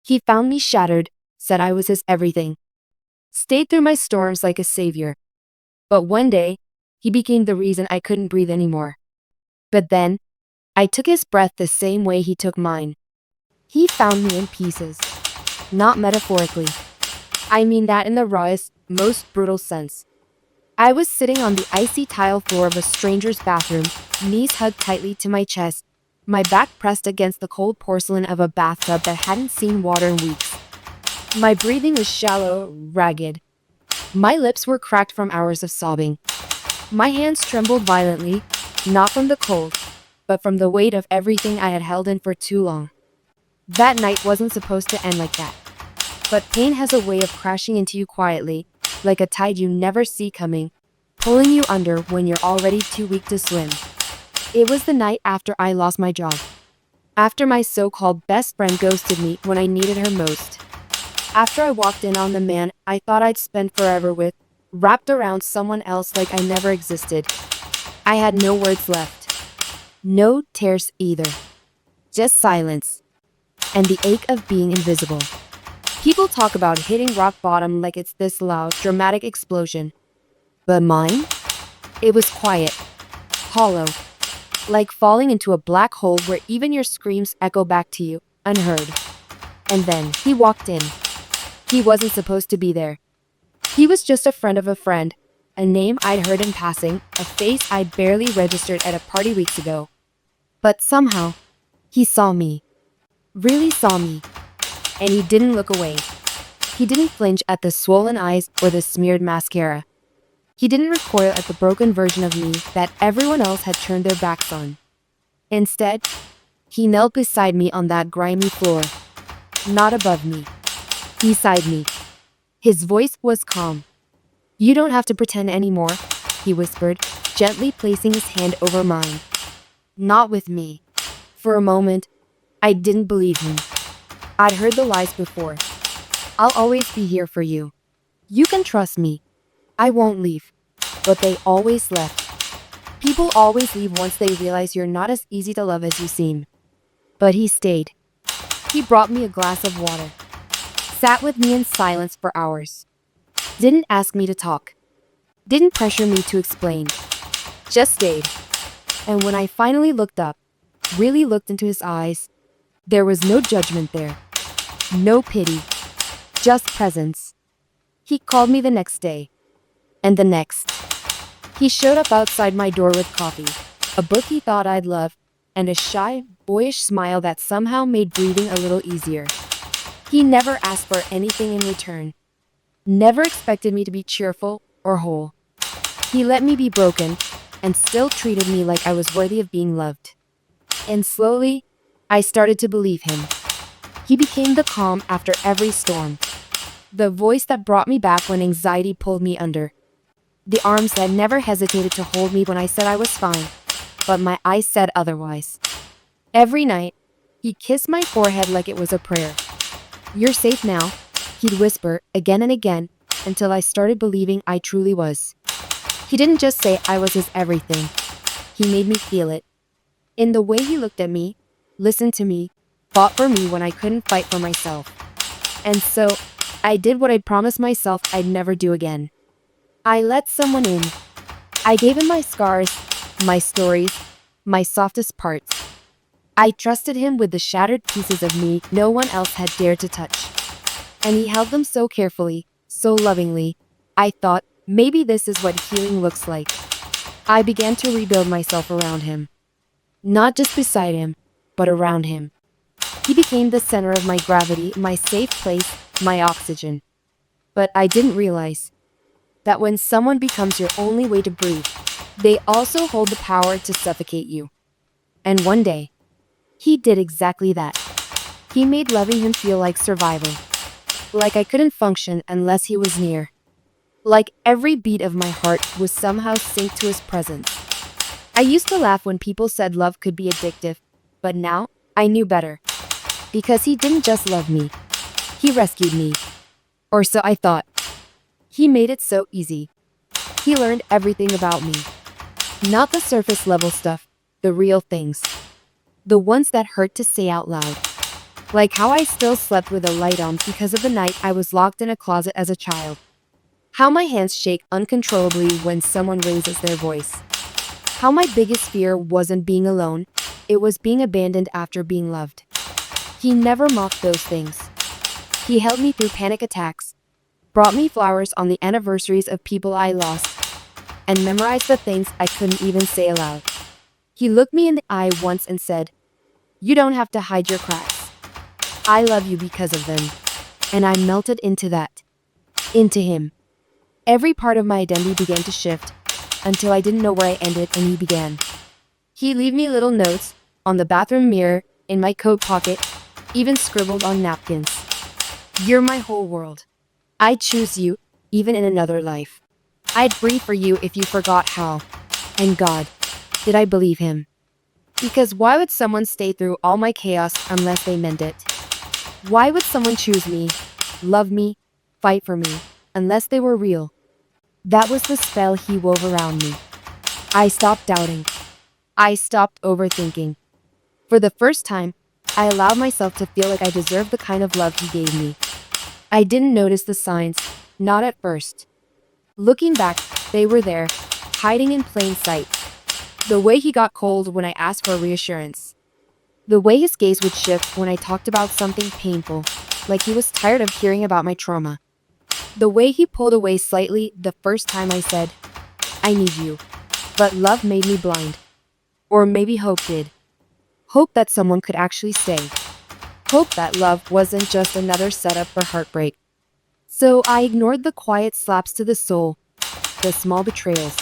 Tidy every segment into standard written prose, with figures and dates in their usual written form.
He found me shattered, said I was his everything, stayed through my storms like a savior. But one day, he became the reason I couldn't breathe anymore. But then, I took his breath the same way he took mine. He found me in pieces. Not metaphorically. I mean that in the rawest, most brutal sense. I was sitting on the icy tile floor of a stranger's bathroom, knees hugged tightly to my chest, my back pressed against the cold porcelain of a bathtub that hadn't seen water in weeks. My breathing was shallow, ragged. My lips were cracked from hours of sobbing. My hands trembled violently, not from the cold, but from the weight of everything I had held in for too long. That night wasn't supposed to end like that. But pain has a way of crashing into you quietly, like a tide you never see coming, pulling you under when you're already too weak to swim. It was the night after I lost my job. After my so-called best friend ghosted me when I needed her most. After I walked in on the man I thought I'd spend forever with, wrapped around someone else like I never existed. I had no words left. No tears either. Just silence. And the ache of being invisible. People talk about hitting rock bottom like it's this loud, dramatic explosion. But mine? It was quiet. Hollow. Like falling into a black hole where even your screams echo back to you, unheard. And then, he walked in. He wasn't supposed to be there. He was just a friend of a friend, a name I'd heard in passing, a face I'd barely registered at a party weeks ago. But somehow, he saw me. Really saw me. And he didn't look away. He didn't flinch at the swollen eyes or the smeared mascara. He didn't recoil at the broken version of me that everyone else had turned their backs on. Instead, he knelt beside me on that grimy floor. Not above me. Beside me. His voice was calm. "You don't have to pretend anymore," he whispered, gently placing his hand over mine. Not with me. For a moment, I didn't believe him. I'd heard the lies before. "I'll always be here for you. You can trust me. I won't leave." But they always left. People always leave once they realize you're not as easy to love as you seem. But he stayed. He brought me a glass of water. Sat with me in silence for hours. Didn't ask me to talk. Didn't pressure me to explain. Just stayed. And when I finally looked up, really looked into his eyes, there was no judgment there. No pity. Just presence. He called me the next day. And the next. He showed up outside my door with coffee, a book he thought I'd love, and a shy, boyish smile that somehow made breathing a little easier. He never asked for anything in return. Never expected me to be cheerful or whole. He let me be broken and still treated me like I was worthy of being loved. And slowly, I started to believe him. He became the calm after every storm. The voice that brought me back when anxiety pulled me under. The arms that never hesitated to hold me when I said I was fine, but my eyes said otherwise. Every night, he kissed my forehead like it was a prayer. "You're safe now," he'd whisper again and again, until I started believing I truly was. He didn't just say I was his everything. He made me feel it. In the way he looked at me, listened to me, fought for me when I couldn't fight for myself. And so, I did what I'd promised myself I'd never do again. I let someone in. I gave him my scars, my stories, my softest parts. I trusted him with the shattered pieces of me no one else had dared to touch. And he held them so carefully, so lovingly. I thought, maybe this is what healing looks like. I began to rebuild myself around him. Not just beside him, but around him. He became the center of my gravity, my safe place, my oxygen. But I didn't realize that when someone becomes your only way to breathe, they also hold the power to suffocate you. And one day, he did exactly that. He made loving him feel like survival. Like I couldn't function unless he was near. Like every beat of my heart was somehow synced to his presence. I used to laugh when people said love could be addictive, but now I knew better. Because he didn't just love me. He rescued me. Or so I thought. He made it so easy. He learned everything about me. Not the surface level stuff, the real things. The ones that hurt to say out loud. Like how I still slept with a light on because of the night I was locked in a closet as a child. How my hands shake uncontrollably when someone raises their voice. How my biggest fear wasn't being alone, it was being abandoned after being loved. He never mocked those things. He held me through panic attacks, brought me flowers on the anniversaries of people I lost, and memorized the things I couldn't even say aloud. He looked me in the eye once and said, "You don't have to hide your cracks. I love you because of them." And I melted into that. Into him. Every part of my identity began to shift, until I didn't know where I ended and he began. He'd leave me little notes, on the bathroom mirror, in my coat pocket, even scribbled on napkins. "You're my whole world. I'd choose you, even in another life. I'd breathe for you if you forgot how." And God, did I believe him? Because why would someone stay through all my chaos unless they meant it? Why would someone choose me, love me, fight for me, unless they were real? That was the spell he wove around me. I stopped doubting. I stopped overthinking. For the first time, I allowed myself to feel like I deserved the kind of love he gave me. I didn't notice the signs, not at first. Looking back, they were there, hiding in plain sight. The way he got cold when I asked for reassurance. The way his gaze would shift when I talked about something painful, like he was tired of hearing about my trauma. The way he pulled away slightly the first time I said, "I need you." But love made me blind. Or maybe hope did. Hope that someone could actually stay. Hope that love wasn't just another setup for heartbreak. So I ignored the quiet slaps to the soul, the small betrayals.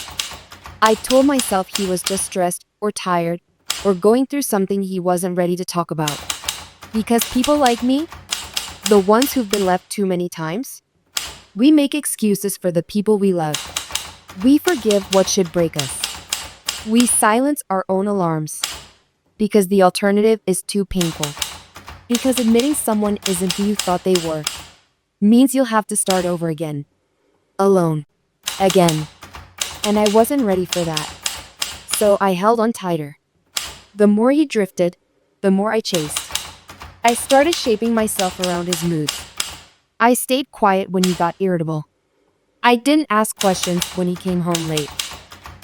I told myself he was just stressed or tired or going through something he wasn't ready to talk about. Because people like me, the ones who've been left too many times, we make excuses for the people we love. We forgive what should break us. We silence our own alarms. Because the alternative is too painful. Because admitting someone isn't who you thought they were means you'll have to start over again. Alone. Again. And I wasn't ready for that. So I held on tighter. The more he drifted, the more I chased. I started shaping myself around his moods. I stayed quiet when he got irritable. I didn't ask questions when he came home late.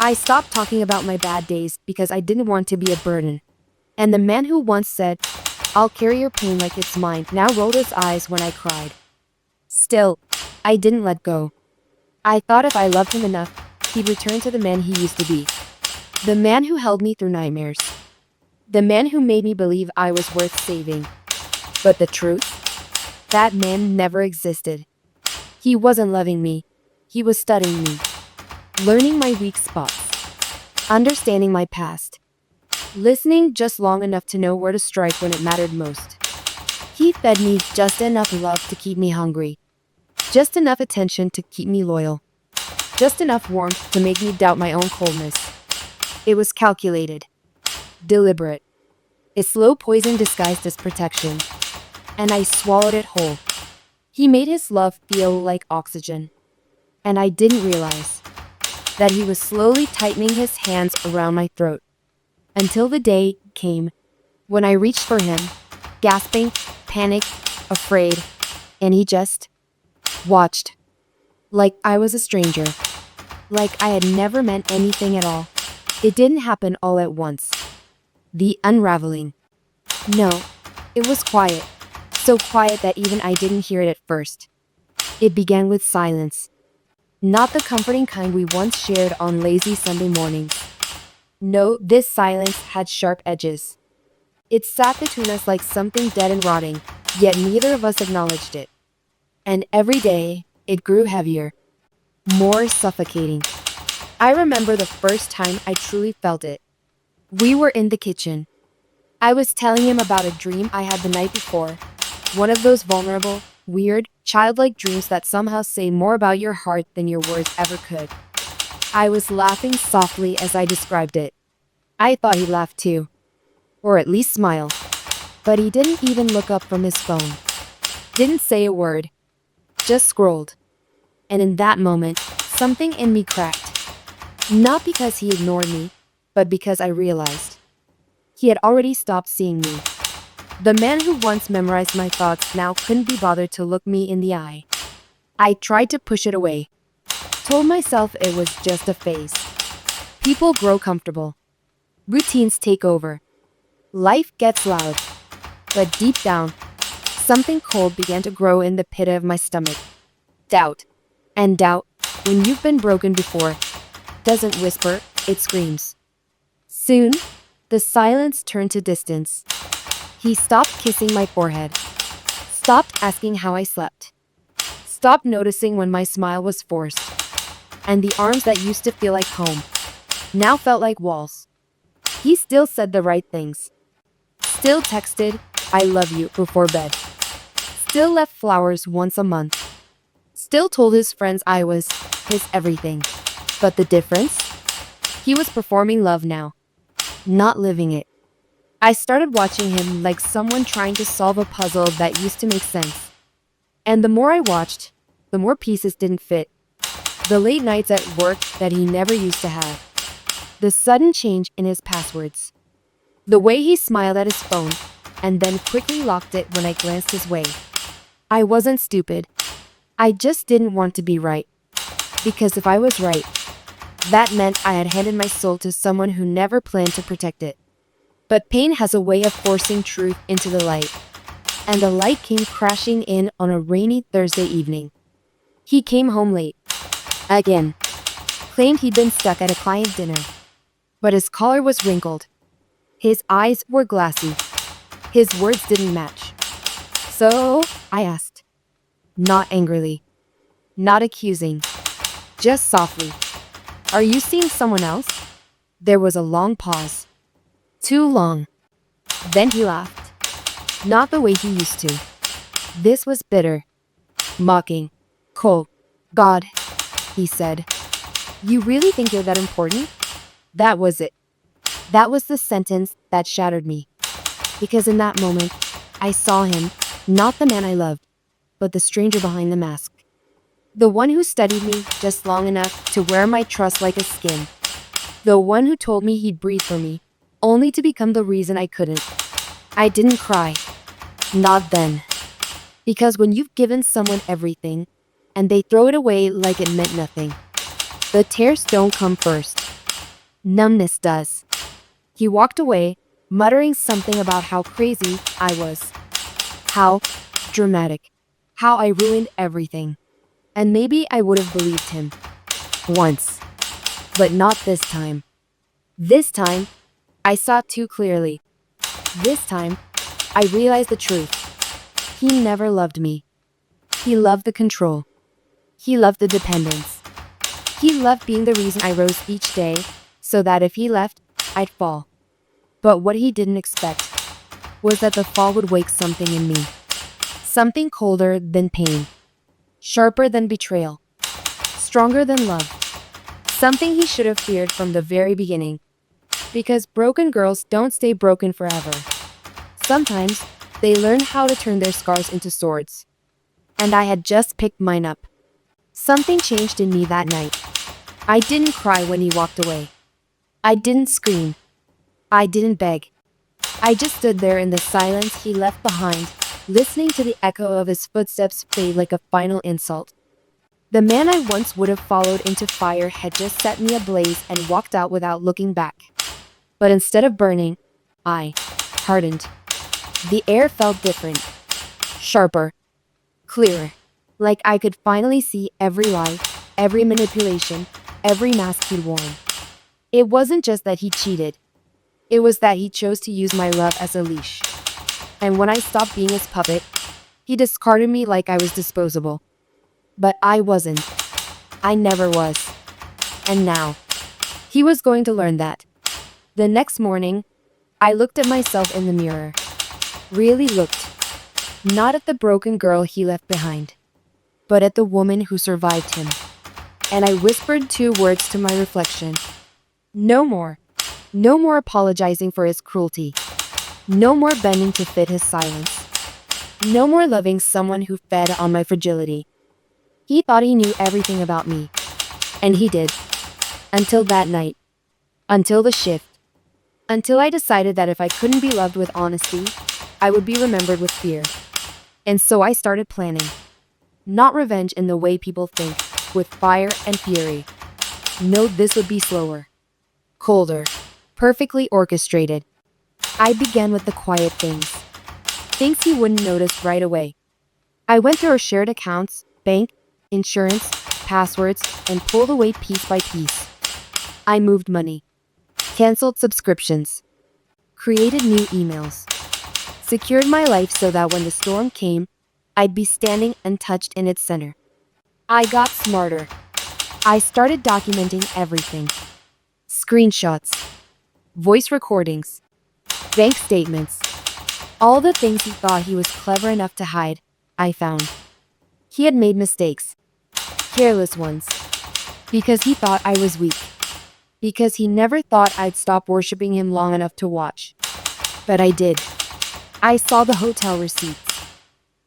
I stopped talking about my bad days because I didn't want to be a burden. And the man who once said, "I'll carry your pain like it's mine," now rolled his eyes when I cried. Still, I didn't let go. I thought if I loved him enough, he'd return to the man he used to be. The man who held me through nightmares. The man who made me believe I was worth saving. But the truth? That man never existed. He wasn't loving me. He was studying me. Learning my weak spots. Understanding my past. Listening just long enough to know where to strike when it mattered most. He fed me just enough love to keep me hungry. Just enough attention to keep me loyal. Just enough warmth to make me doubt my own coldness. It was calculated. Deliberate. A slow poison disguised as protection. And I swallowed it whole. He made his love feel like oxygen. And I didn't realize that he was slowly tightening his hands around my throat. Until the day came when I reached for him, gasping, panicked, afraid, and he just watched. Like I was a stranger. Like I had never meant anything at all. It didn't happen all at once. The unraveling. No, it was quiet. So quiet that even I didn't hear it at first. It began with silence. Not the comforting kind we once shared on lazy Sunday mornings. No, this silence had sharp edges. It sat between us like something dead and rotting, yet neither of us acknowledged it. And every day, it grew heavier, more suffocating. I remember the first time I truly felt it. We were in the kitchen. I was telling him about a dream I had the night before. One of those vulnerable, weird, childlike dreams that somehow say more about your heart than your words ever could. I was laughing softly as I described it. I thought he laughed too. Or at least smile. But he didn't even look up from his phone. Didn't say a word. Just scrolled. And in that moment, something in me cracked. Not because he ignored me, but because I realized he had already stopped seeing me. The man who once memorized my thoughts now couldn't be bothered to look me in the eye. I tried to push it away, told myself it was just a phase. People grow comfortable. Routines take over. Life gets loud. But deep down, something cold began to grow in the pit of my stomach. Doubt. And doubt, when you've been broken before, doesn't whisper, it screams. Soon, the silence turned to distance. He stopped kissing my forehead, stopped asking how I slept, stopped noticing when my smile was forced, and the arms that used to feel like home now felt like walls. He still said the right things, still texted, "I love you" before bed, still left flowers once a month, still told his friends I was his everything. But the difference? He was performing love now, not living it. I started watching him like someone trying to solve a puzzle that used to make sense. And the more I watched, the more pieces didn't fit. The late nights at work that he never used to have. The sudden change in his passwords. The way he smiled at his phone and then quickly locked it when I glanced his way. I wasn't stupid. I just didn't want to be right. Because if I was right, that meant I had handed my soul to someone who never planned to protect it. But pain has a way of forcing truth into the light. And the light came crashing in on a rainy Thursday evening. He came home late. Again. Claimed he'd been stuck at a client dinner. But his collar was wrinkled. His eyes were glassy. His words didn't match. "So?" I asked. Not angrily. Not accusing. Just softly. "Are you seeing someone else?" There was a long pause. Too long. Then he laughed. Not the way he used to. This was bitter. Mocking. Cold. "God," he said. "You really think you're that important?" That was it. That was the sentence that shattered me. Because in that moment, I saw him, not the man I loved, but the stranger behind the mask. The one who studied me just long enough to wear my trust like a skin. The one who told me he'd breathe for me, only to become the reason I couldn't. I didn't cry. Not then. Because when you've given someone everything, and they throw it away like it meant nothing, the tears don't come first. Numbness does. He walked away, muttering something about how crazy I was. How dramatic. How I ruined everything. And maybe I would have believed him. Once. But not this time. This time, I saw too clearly. This time, I realized the truth. He never loved me. He loved the control. He loved the dependence. He loved being the reason I rose each day, so that if he left, I'd fall. But what he didn't expect was that the fall would wake something in me. Something colder than pain. Sharper than betrayal. Stronger than love. Something he should have feared from the very beginning. Because broken girls don't stay broken forever. Sometimes, they learn how to turn their scars into swords. And I had just picked mine up. Something changed in me that night. I didn't cry when he walked away. I didn't scream. I didn't beg. I just stood there in the silence he left behind, listening to the echo of his footsteps fade like a final insult. The man I once would have followed into fire had just set me ablaze and walked out without looking back. But instead of burning, I hardened. The air felt different. Sharper. Clearer. Like I could finally see every lie, every manipulation, every mask he'd worn. It wasn't just that he cheated. It was that he chose to use my love as a leash. And when I stopped being his puppet, he discarded me like I was disposable. But I wasn't. I never was. And now, he was going to learn that. The next morning, I looked at myself in the mirror. Really looked. Not at the broken girl he left behind, but at the woman who survived him. And I whispered 2 words to my reflection. No more. No more apologizing for his cruelty. No more bending to fit his silence. No more loving someone who fed on my fragility. He thought he knew everything about me. And he did. Until that night. Until the shift. Until I decided that if I couldn't be loved with honesty, I would be remembered with fear. And so I started planning. Not revenge in the way people think, with fire and fury. No, this would be slower, colder, perfectly orchestrated. I began with the quiet things. Things he wouldn't notice right away. I went through our shared accounts, bank, insurance, passwords, and pulled away piece by piece. I moved money, canceled subscriptions, created new emails, secured my life so that when the storm came, I'd be standing untouched in its center. I got smarter. I started documenting everything. Screenshots, voice recordings, bank statements, all the things he thought he was clever enough to hide, I found. He had made mistakes, careless ones, because he thought I was weak, because he never thought I'd stop worshiping him long enough to watch. But I did. I saw the hotel receipts,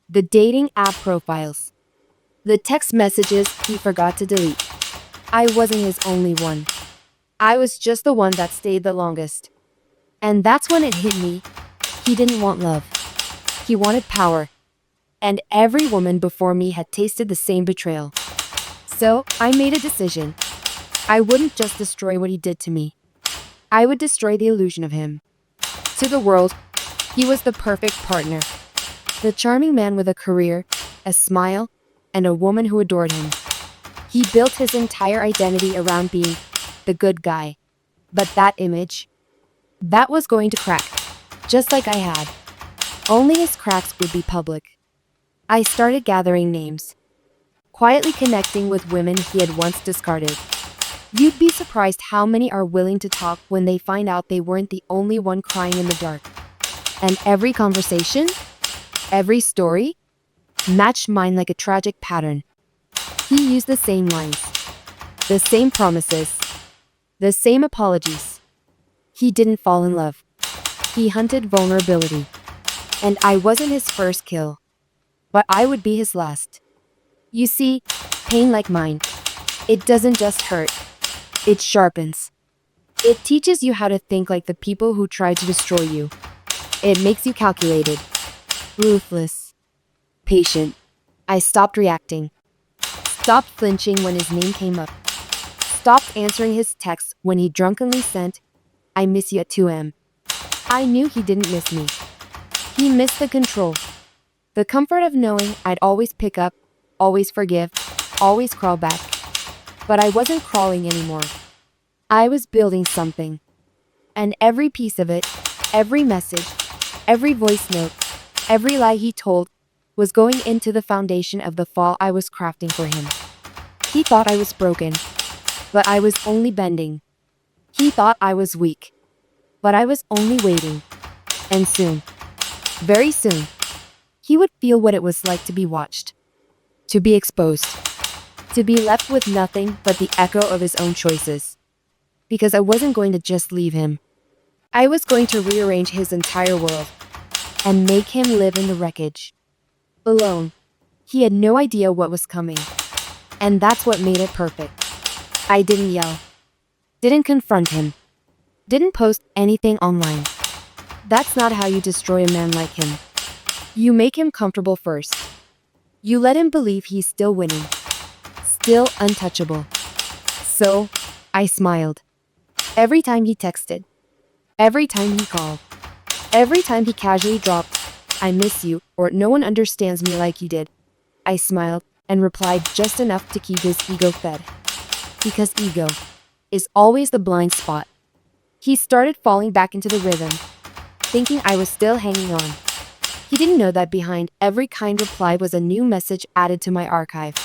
the dating app profiles, the text messages he forgot to delete. I wasn't his only one. I was just the one that stayed the longest. And that's when it hit me. He didn't want love. He wanted power. And every woman before me had tasted the same betrayal. So I made a decision. I wouldn't just destroy what he did to me. I would destroy the illusion of him. To the world, he was the perfect partner. The charming man with a career, a smile, and a woman who adored him. He built his entire identity around being the good guy. But that image, that was going to crack, just like I had. Only his cracks would be public. I started gathering names, quietly connecting with women he had once discarded. You'd be surprised how many are willing to talk when they find out they weren't the only one crying in the dark. And every conversation, every story, matched mine like a tragic pattern. He used the same lines, the same promises, the same apologies. He didn't fall in love. He hunted vulnerability. And I wasn't his first kill, but I would be his last. You see, pain like mine, it doesn't just hurt, it sharpens. It teaches you how to think like the people who tried to destroy you. It makes you calculated, ruthless, patient. I stopped reacting, stopped flinching when his name came up, stopped answering his texts when he drunkenly sent, "I miss you" at 2 a.m. I knew he didn't miss me. He missed the control. The comfort of knowing I'd always pick up, always forgive, always crawl back. But I wasn't crawling anymore. I was building something. And every piece of it, every message, every voice note, every lie he told, was going into the foundation of the fall I was crafting for him. He thought I was broken, but I was only bending. He thought I was weak, but I was only waiting. And soon, very soon, he would feel what it was like to be watched, to be exposed, to be left with nothing but the echo of his own choices. Because I wasn't going to just leave him. I was going to rearrange his entire world and make him live in the wreckage. Alone. He had no idea what was coming. And that's what made it perfect. I didn't yell, didn't confront him, didn't post anything online. That's not how you destroy a man like him. You make him comfortable first. You let him believe he's still winning, still untouchable. So, I smiled. Every time he texted, every time he called, every time he casually dropped, "I miss you," or "No one understands me like you did," I smiled and replied just enough to keep his ego fed. Because ego is always the blind spot. He started falling back into the rhythm, thinking I was still hanging on. He didn't know that behind every kind reply was a new message added to my archive.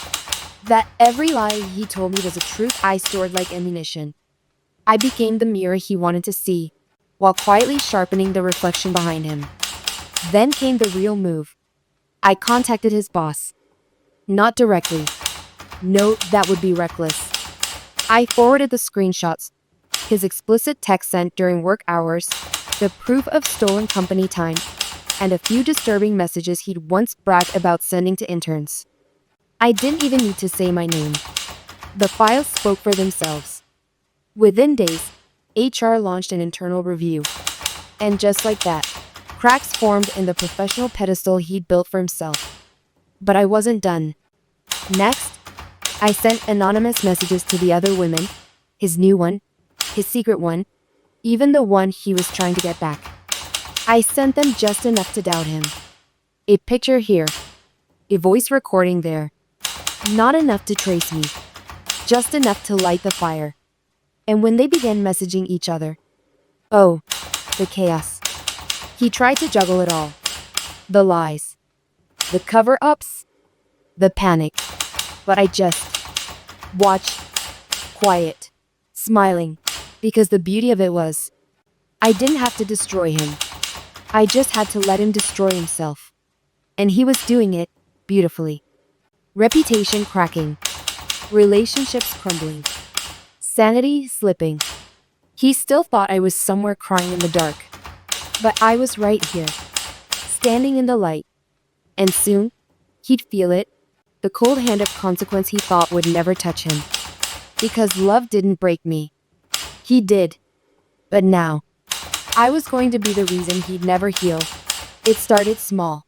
That every lie he told me was a truth I stored like ammunition. I became the mirror he wanted to see, while quietly sharpening the reflection behind him. Then came the real move. I contacted his boss. Not directly. No, that would be reckless. I forwarded the screenshots, his explicit text sent during work hours, the proof of stolen company time, and a few disturbing messages he'd once bragged about sending to interns. I didn't even need to say my name. The files spoke for themselves. Within days, HR launched an internal review. And just like that, Cracks formed in the professional pedestal he'd built for himself. But I wasn't done. Next, I sent anonymous messages to the other women, his new one, his secret one, even the one he was trying to get back. I sent them just enough to doubt him. A picture here, a voice recording there. Not enough to trace me, just enough to light the fire. And when they began messaging each other, oh, the chaos. He tried to juggle it all. The lies, the cover-ups, the panic. But I just watched, quiet, smiling, because the beauty of it was, I didn't have to destroy him. I just had to let him destroy himself. And he was doing it beautifully. Reputation cracking, relationships crumbling, sanity slipping. He still thought I was somewhere crying in the dark. But I was right here, standing in the light. And soon, he'd feel it, the cold hand of consequence he thought would never touch him. Because love didn't break me. He did. But now, I was going to be the reason he'd never heal. It started small.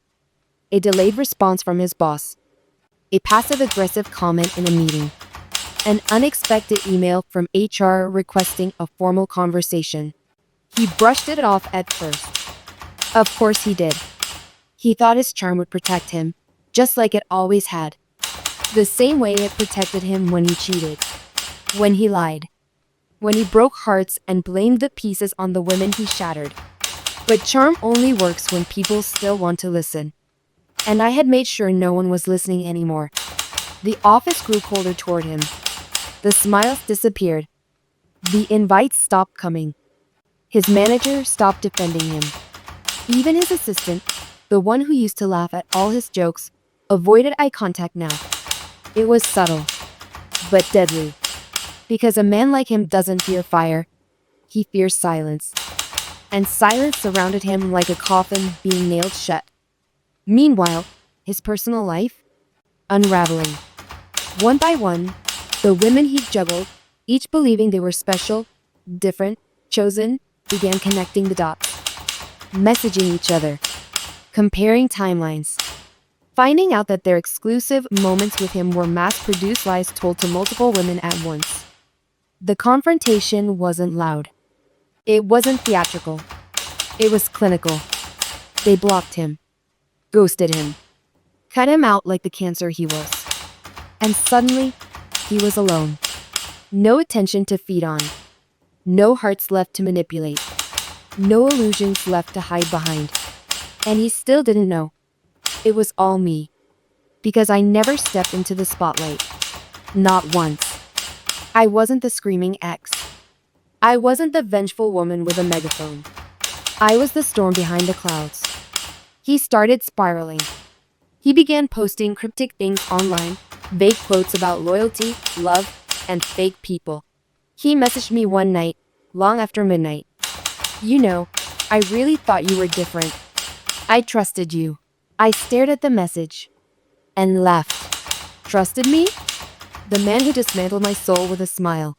A delayed response from his boss. A passive-aggressive comment in a meeting. An unexpected email from HR requesting a formal conversation. He brushed it off at first. Of course he did. He thought his charm would protect him, just like it always had. The same way it protected him when he cheated. When he lied. When he broke hearts and blamed the pieces on the women he shattered. But charm only works when people still want to listen. And I had made sure no one was listening anymore. The office grew colder toward him. The smiles disappeared. The invites stopped coming. His manager stopped defending him. Even his assistant, the one who used to laugh at all his jokes, avoided eye contact now. It was subtle, but deadly. Because a man like him doesn't fear fire, he fears silence. And silence surrounded him like a coffin being nailed shut. Meanwhile, his personal life, unraveling. One by one, the women he juggled, each believing they were special, different, chosen, began connecting the dots. Messaging each other. Comparing timelines. Finding out that their exclusive moments with him were mass-produced lies told to multiple women at once. The confrontation wasn't loud. It wasn't theatrical. It was clinical. They blocked him. Ghosted him. Cut him out like the cancer he was. And suddenly, he was alone. No attention to feed on. No hearts left to manipulate. No illusions left to hide behind. And he still didn't know. It was all me. Because I never stepped into the spotlight. Not once. I wasn't the screaming ex. I wasn't the vengeful woman with a megaphone. I was the storm behind the clouds. He started spiraling. He began posting cryptic things online, vague quotes about loyalty, love, and fake people. He messaged me one night, long after midnight. You know, I really thought you were different. I trusted you. I stared at the message and laughed. Trusted me? The man who dismantled my soul with a smile.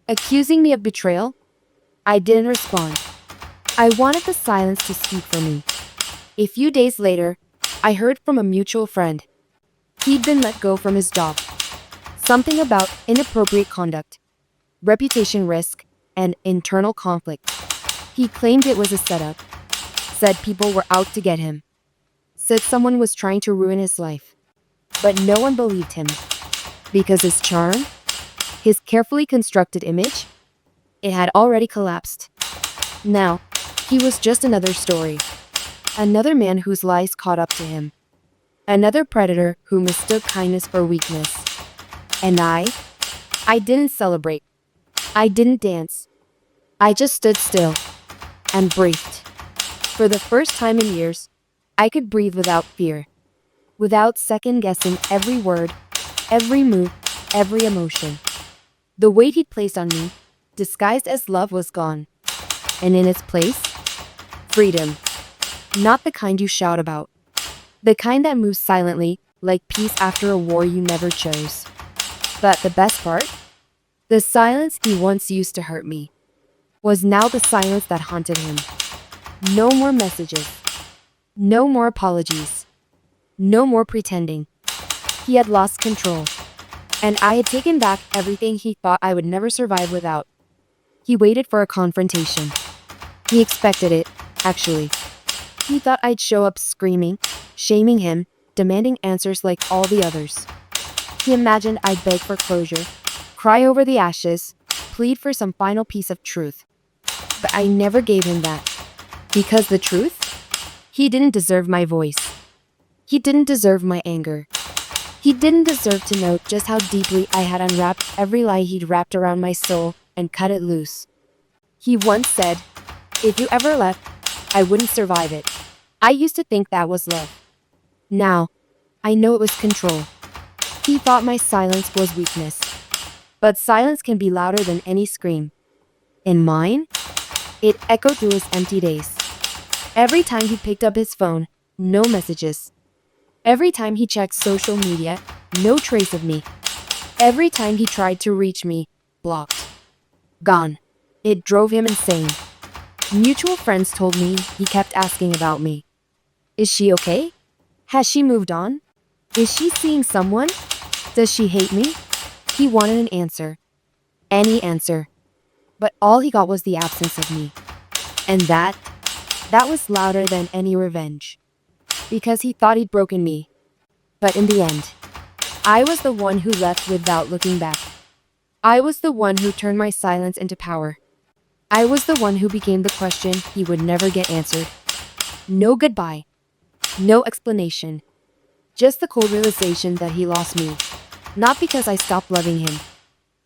Accusing me of betrayal? I didn't respond. I wanted the silence to speak for me. A few days later, I heard from a mutual friend. He'd been let go from his job. Something about inappropriate conduct, reputation risk, and internal conflict. He claimed it was a setup. Said people were out to get him. Said someone was trying to ruin his life. But no one believed him. Because his charm, his carefully constructed image, it had already collapsed. Now, he was just another story. Another man whose lies caught up to him. Another predator who mistook kindness for weakness. And I didn't celebrate. I didn't dance. I just stood still and breathed. For the first time in years, I could breathe without fear. Without second-guessing every word, every move, every emotion. The weight he'd placed on me, disguised as love, was gone. And in its place, freedom. Not the kind you shout about. The kind that moves silently, like peace after a war you never chose. But the best part? The silence he once used to hurt me was now the silence that haunted him. No more messages. No more apologies. No more pretending. He had lost control. And I had taken back everything he thought I would never survive without. He waited for a confrontation. He expected it, actually. He thought I'd show up screaming, shaming him, demanding answers like all the others. He imagined I'd beg for closure, cry over the ashes, plead for some final piece of truth. But I never gave him that. Because the truth? He didn't deserve my voice. He didn't deserve my anger. He didn't deserve to know just how deeply I had unwrapped every lie he'd wrapped around my soul and cut it loose. He once said, "If you ever left, I wouldn't survive it." I used to think that was love. Now, I know it was control. He thought my silence was weakness. But silence can be louder than any scream. In mine, it echoed through his empty days. Every time he picked up his phone, no messages. Every time he checked social media, no trace of me. Every time he tried to reach me, blocked. Gone. It drove him insane. Mutual friends told me he kept asking about me. Is she okay? Has she moved on? Is she seeing someone? Does she hate me? He wanted an answer. Any answer. But all he got was the absence of me. And that was louder than any revenge. Because he thought he'd broken me. But in the end, I was the one who left without looking back. I was the one who turned my silence into power. I was the one who became the question he would never get answered. No goodbye. No explanation. Just the cold realization that he lost me. Not because I stopped loving him,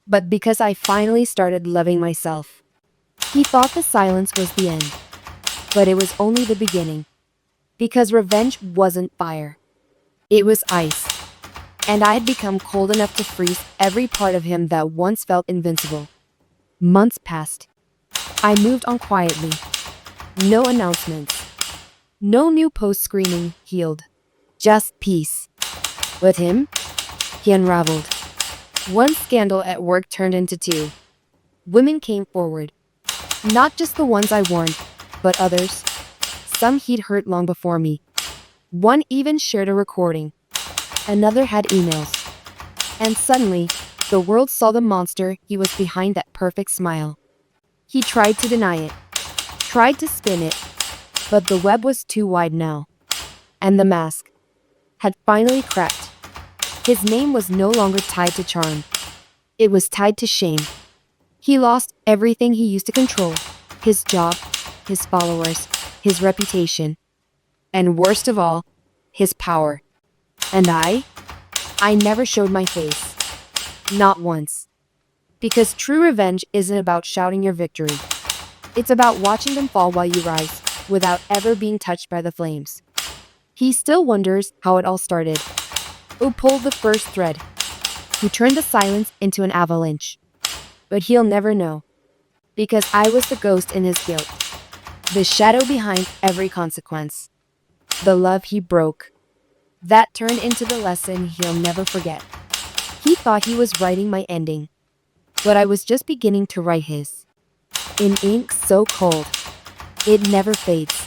but because I finally started loving myself. He thought the silence was the end, but it was only the beginning. Because revenge wasn't fire. It was ice. And I had become cold enough to freeze every part of him that once felt invincible. Months passed. I moved on quietly. No announcements. No new post screaming healed. Just peace. With him, he unraveled. One scandal at work turned into two. Women came forward. Not just the ones I warned, but others. Some he'd hurt long before me. One even shared a recording. Another had emails. And suddenly, the world saw the monster he was behind that perfect smile. He tried to deny it. Tried to spin it. But the web was too wide now. And the mask had finally cracked. His name was no longer tied to charm. It was tied to shame. He lost everything he used to control. His job, his followers, his reputation, and worst of all, his power. And I never showed my face. Not once. Because true revenge isn't about shouting your victory. It's about watching them fall while you rise, without ever being touched by the flames. He still wonders how it all started. Who pulled the first thread? Who turned the silence into an avalanche? But he'll never know. Because I was the ghost in his guilt. The shadow behind every consequence. The love he broke. That turned into the lesson he'll never forget. He thought he was writing my ending. But I was just beginning to write his. In ink so cold, it never fades.